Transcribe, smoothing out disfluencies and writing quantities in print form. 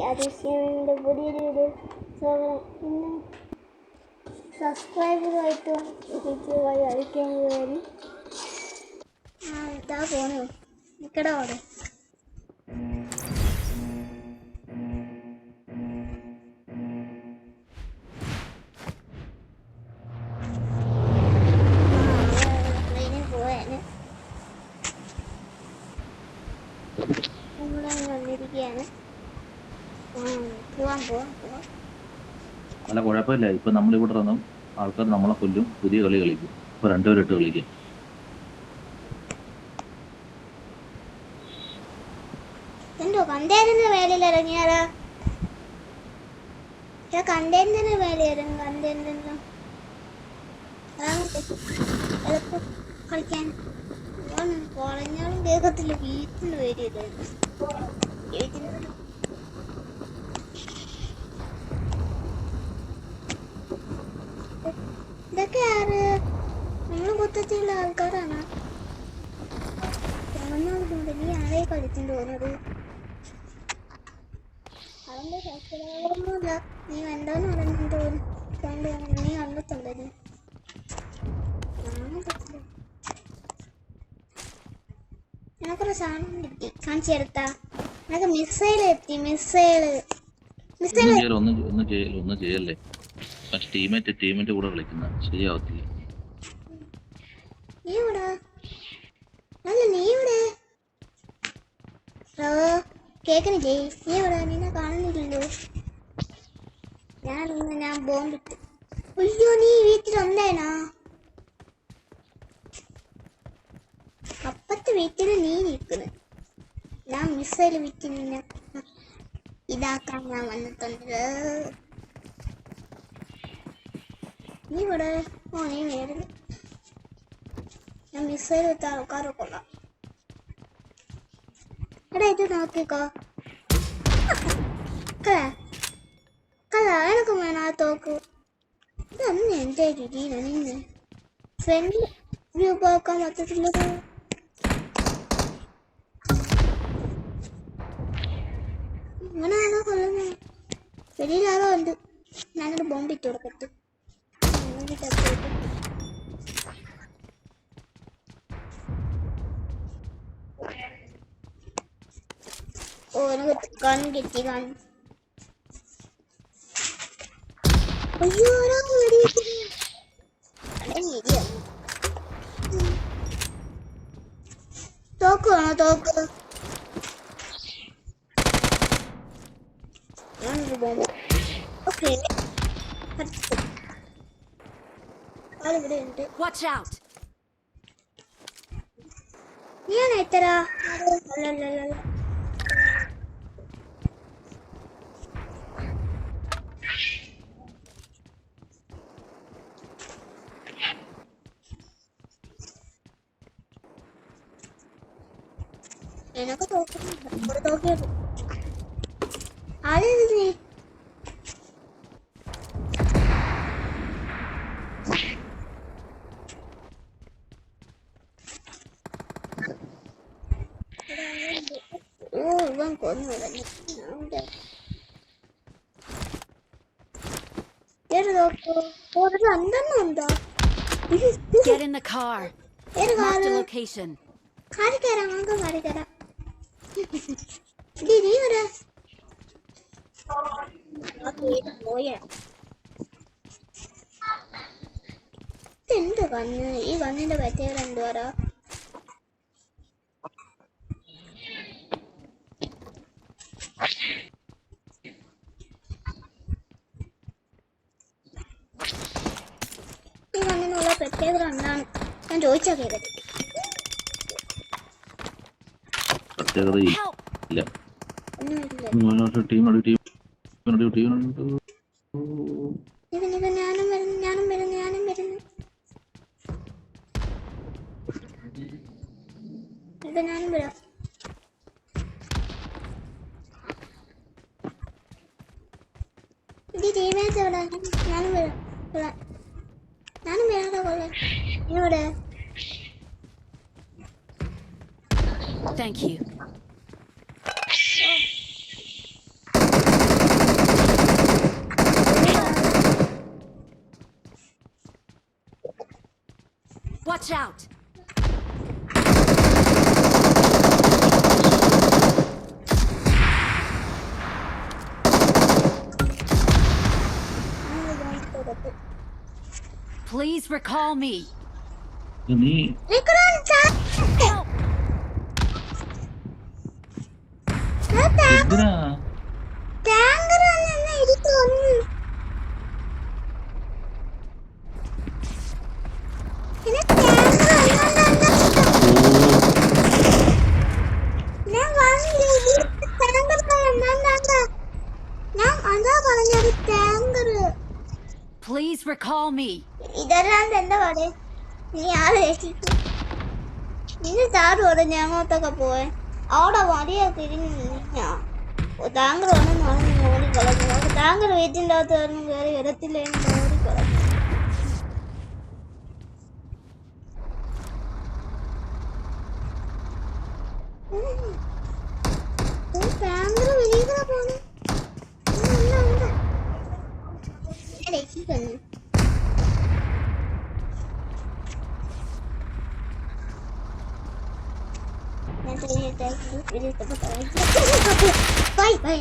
അതിശയന്റെ പുതിയൊരു പിന്നെ സബ്സ്ക്രൈബറായിട്ടും ടീച്ചറായി അയക്കാൻ കയറി ഇതാ പോണു നിക്കട അവിടെ ട്രെയിനിൽ പോവാന് വന്നിരിക്കുകയാണ്. അല്ല കുഴപ്പമില്ല. ഇപ്പൊ നമ്മളിവിടെ വന്നും ആൾക്കാർ നമ്മളെ കൊല്ലും, പുതിയ കളി കളിക്കും. ഇപ്പൊ രണ്ടുപേരിട്ട് കളിക്കും. എന്തോ കണ്ടെയ്നറിന്റെ മേലിൽ ഇറങ്ങിയാരാ? കണ്ടെയ്നറിന്റെ മേലെ ഇറങ്ങും. കണ്ടെയ്നറിന് കളിക്കാൻ പറഞ്ഞാലും കേൾക്കത്തില്ല. വീട്ടിന് വരില്ല. ഇതൊക്കെ ആര്? നമ്മള് മൊത്തത്തിലുള്ള ആൾക്കാരാണ്. നീ ആരെ കളിക്കും തോന്നുന്നത്? അവന്റെ സബ്സ്ക്രൈബറൊന്നുമില്ല. നീ എന്താന്ന് പറഞ്ഞു തോന്നുന്നു. നീ കണ്ടിട്ടുണ്ടോ? എനിക്കൊരു സാധനം കിട്ടി. കാണിച്ചെടുത്താ എനിക്ക് മിസൈൽ എത്തി. ഒന്നും ചെയ്യല്ലേ. ടീമിന്റെ കൂടെ കളിക്കുന്ന ശരിയാവത്തില്ല. നീ ഇവിടെ അല്ല, നീ ഇവിടെ കേക്കണില്ലേ? നീ ഇവിടെ നിന്നെ കാണുന്നില്ലല്ലോ. ഞാൻ ബോംബിട്ട്. അയ്യോ, നീ വീട്ടിലുണ്ടേനാ? അപ്പത്തെ വീട്ടില് നീ നിൽക്കുന്നു. ഞാൻ മിസൈൽ വിറ്റ് നിന്നെ ഇതാക്കാൻ ഞാൻ വന്നിട്ടുണ്ട്. നീ ഇവിടെ നീ നേരിടും. ഞാൻ മിസൈൽ വിത്ത ആൾക്കാരെ കൊള്ളാം. എടാ ഇത് നോക്കിക്കോ. എനക്ക് വേണം ആ തോക്ക്. ഇതൊന്നും എന്റെ രീതിയില. നിന്ന് ഫ്രണ്ട് വ്യൂ പോക്കാൻ പറ്റത്തില്ലത്. ഇങ്ങനെയാണോ കൊല്ലുന്നത്? വെളിയിലാണോ ഉണ്ട്? ഞാനൊരു ബോംബിട്ട് കൊടുക്കട്ടെ. എനിക്ക് കണ്ണ് കിട്ടി. അയ്യോ, തോക്ക് വേണോ? തോക്ക് ഓക്കെ. ആളിവിടെ ഉണ്ട്. ഞാൻ എത്ര അല്ലല്ലല്ല. എനിക്ക് തോക്കിയത് ആരെയത്? നീ ഇവൻ കൊന്നു. രണ്ടെണ്ണം ഉണ്ടോ? കാണിത്തരാം. നമുക്ക് കാണിത്തരാം. നീ വരാ പോയ എന്ത് കണ്ണ്? ഈ കണ്ണിന്റെ പ്രത്യേകത എന്തുവാ? ഈ കണ്ണിനുള്ള പ്രത്യേകത എന്താണ്? ഞാൻ ചോദിച്ചാ കേൾക്കട്ടെ. പ്രത്യേകതയില്ല. ഞാനും വരുന്നു. ഇപ്പൊ ഞാനും വരാം. ഇത് ടീമേറ്റ് എവിടെ? ഞാനും വരാം. കൊള്ളാം. ഇവിടെ Thank you. Watch out! Please recall me. നീ Help! എന്തിനാ ടാങ്കർ എനിക്ക് തോന്നുന്നു പിന്നെ ഞാൻ അതാ പറഞ്ഞത് ടാങ്കർ. Please recall me. ഇതല്ലാണ്ട് എന്താ പറയാ നീ ആരെ രക്ഷിക്കും? നിന്റെ ചാറ് പറഞ്ഞ അങ്ങോട്ടൊക്കെ പോയെ അവിടെ വലിയ തിരിഞ്ഞു നിന്നാ ടാങ്കർ വന്നെന്ന് പറഞ്ഞ് ഓടിക്കളഞ്ഞു. ടാങ്കർ വീട്ടിൻ്റെ അകത്ത് ഒന്നും കയറി വരത്തില്ലെന്ന് ഓടിക്കളഞ്ഞു. ടാങ്കർ വെളിയിൽ പോണു രക്ഷിക്കുന്നു. ഞാൻ ബൈ ബൈ.